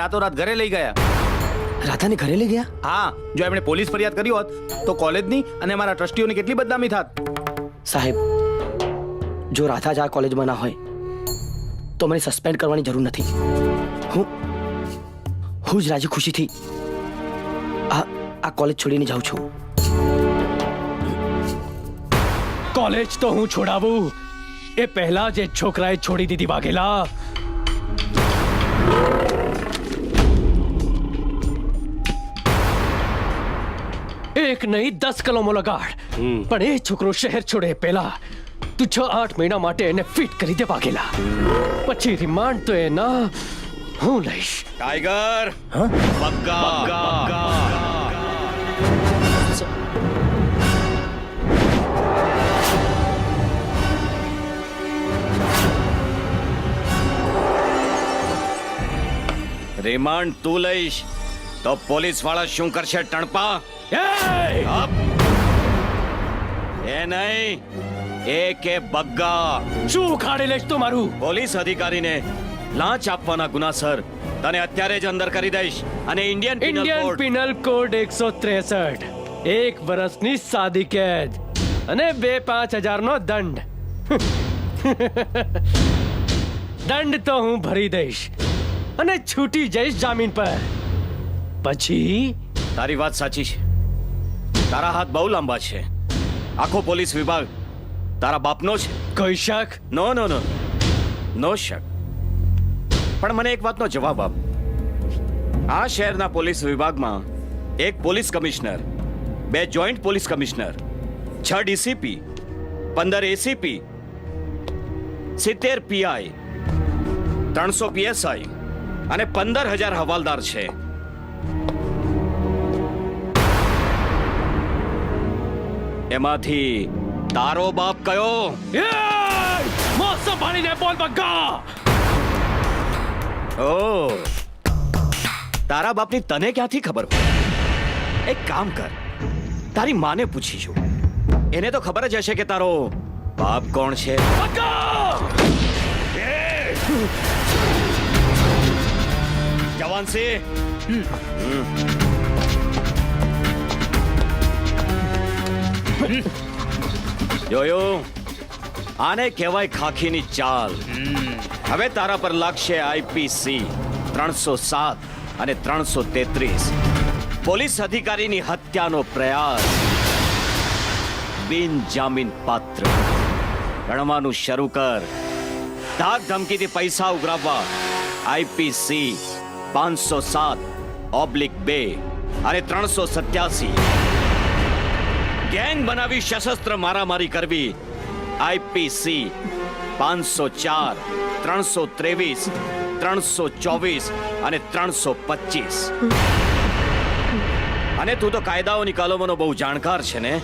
રાતોરાત ઘરે લઈ ગયા. રાધાને ઘરે લઈ ગયા? હા, જો એમણે પોલીસ ફરિયાદ કરી હોત તો કોલેજની અને અમારા ટ્રસ્ટીઓની કેટલી બદનામી થાત. સાહેબ, જો રાધા જ આ કોલેજમાં ના હોય તો મને સસ્પેન્ડ કરવાની જરૂર નથી. હું જ રાજી ખુશીથી આ કોલેજ છોડીને જાઉં છું. કોલેજ તો હું છોડાવું એ પહેલા જ એ છોકરાએ છોડી દીધી વાઘેલા. એક નહીં 10 કલમો લગાડ, પણ એ છોકરો શહેર છોડે પહેલા તું 6-8 મહિના માટે એને ફિટ કરી દે વાઘેલા. પછી રિમાન્ડ તો એના હું લઈશ. टाइगर बग्गा रिमांड તું લઈશ તો પોલીસ વાળા શું કરશે ટણપા? એ નહીં, એ કે બગ્ગા. શું ઉખાડી લઈશ તું મારું? પોલીસ અધિકારીને લાંચ આપવાના ગુનાસર તને અત્યારે જ અંદર કરી દઈશ અને ઇન્ડિયન પિનલ કોડ 163 1 વર્ષની સાદી કેદ અને 2-5 હજારનો દંડ. દંડ તો હું ભરી દઈશ અને છૂટી જઈશ જામીન પર. પછી તારી વાત સાચી છે, તારા હાથ બહુ લાંબા છે. આખો પોલીસ વિભાગ તારા બાપનો છે. કોઈ શક? નો નો નો નો શક. પણ મને એક વાતનો જવાબ આપ. આ શહેરના પોલીસ વિભાગમાં એક police commissioner, 2 joint police commissioner, 6 DCP, 15 ACP, 70 PI, 300 PSI અને 15,000 હવાલદાર છે. એમાંથી તારો બાપ કયો? મોસો પાણીને બોલ બગ્ગા. ઓ, તારા બાપની તને ક્યાંથી ખબર હોય? એક કામ કર, તારી માને પૂછીશું. એને તો ખબર જ હશે કે તારો બાપ કોણ છે. જવાનસિંહ, જોયું? આને કહેવાય ખાખીની ચાલ. હવે તારા પર લાગશે આઈપીસી 307 અને 333, પોલીસ અધિકારીની હત્યાનો પ્રયાસ. બિનજામીન પાત્ર. ગણવાનું શરૂ કર. ધાક ધમકીથી પૈસા ઉઘરાવવા આઈપીસી 507/2 અને 387. ગેંગ બનાવી સશસ્ત્ર મારામારી કરવી આઈપીસી 504, 323, 324 અને 325. અને તું તો કાયદાઓની કલમોનો બહુ જાણકાર છે ને?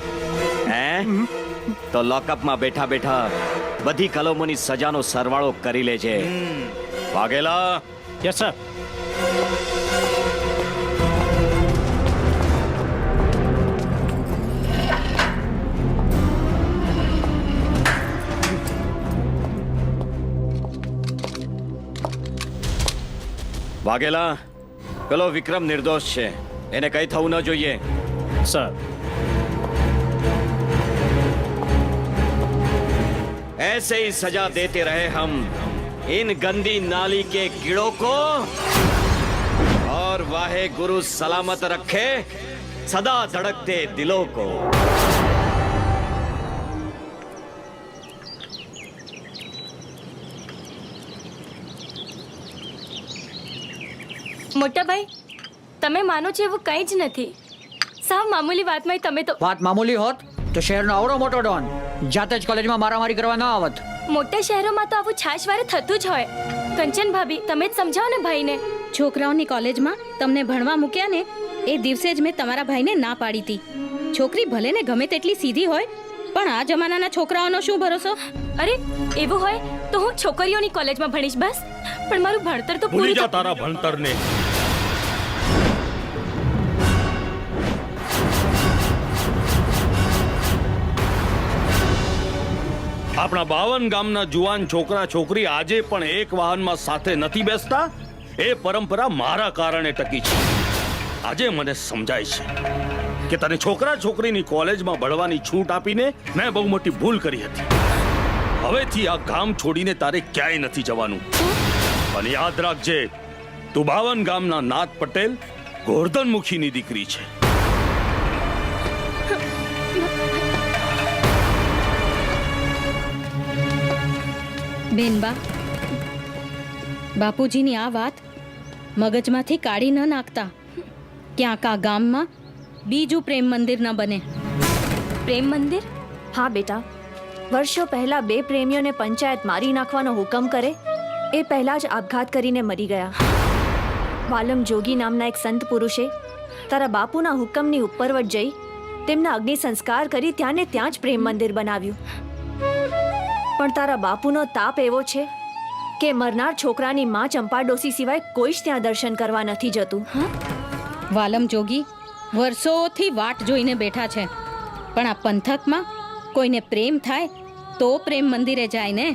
હે? તો લોકઅપમાં બેઠા બેઠા બધી કલમોની સજાનો સરવાળો કરી લેજે. વાઘેલા. Yes sir. વાઘેલા, પેલો વિક્રમ નિર્દોષ છે, એને કઈ થવું ન જોઈએ. સર. ऐसे ही सजा देते रहे हम इन गंदी नाली के कीड़ों को, और वाहे गुरु सलामत रखे सदा धड़कते दिलों को. મોટા ભાઈ, તમે માનો છો એવું કંઈ જ નથી. સાવ મામૂલી વાતમાં તમે તો... વાત મામૂલી હોત તો શહેરનો આવડો મોટો ડોન જાતે જ કોલેજમાં મારામારી કરવા ન આવત. મોટા શહેરોમાં તો આવું છાશવારે થતું જ હોય. કંચન ભાભી, તમે જ સમજાવો ને ભાઈને. છોકરાઓની કોલેજમાં તમને ભણવા મૂક્યા ને એ દિવસે જ મેં તમારા ભાઈને ના પાડી હતી. છોકરી ભલે ને ગમે તેટલી સીધી હોય, પણ આ જમાનાના છોકરાઓનો શું ભરોસો? અરે એવું હોય તો હું છોકરીઓની કોલેજમાં ભણીશ બસ. પણ મારું ભણતર તો ભૂલી પૂરું જા તારા ભણતરને. આપણા 52 ગામના જુવાન છોકરા છોકરી આજે પણ એક વાહનમાં સાથે નથી બેસતા. એ પરંપરા મારા કારણે ટકી છે. આજે મને સમજાય છે કે તને છોકરા છોકરીની કોલેજમાં ભણવાની છૂટ આપીને મેં બહુ મોટી ભૂલ કરી હતી. હવેથી આ ગામ છોડીને તારે ક્યાંય નથી જવાનું. અને યાદ રાખજે, તું 52 ગામના નાથ પટેલ ગોરધનમુખીની દીકરી છે. બેનબા, બાપુજીની આ વાત મગજમાંથી કાઢી ન નાખતા. ક્યાંક આ ગામમાં બીજું પ્રેમ મંદિર ન બને. પ્રેમ મંદિર? હા બેટા, વર્ષો પહેલા 2 પ્રેમીઓને પંચાયત મારી નાખવાનો હુકમ કરે એ પહેલા જ આપઘાત કરીને મરી ગયા. વાલમ જોગી નામના એક સંત પુરુષે તારા બાપુના હુકમની ઉપરવટ જઈ તેમના અગ્નિ સંસ્કાર કરી ત્યાં ને ત્યાં જ પ્રેમ મંદિર બનાવ્યું. પણ તારા બાપુનો તાપ એવો છે કે મરનાર છોકરાની માં ચંપા ડોસી સિવાય કોઈ જ ત્યાં દર્શન કરવા નથી જતું. વાલમ જોગી વર્ષોથી વાટ જોઈને બેઠા છે, પણ આ પંથકમાં કોઈને પ્રેમ થાય તો પ્રેમ મંદિરે જાય ને.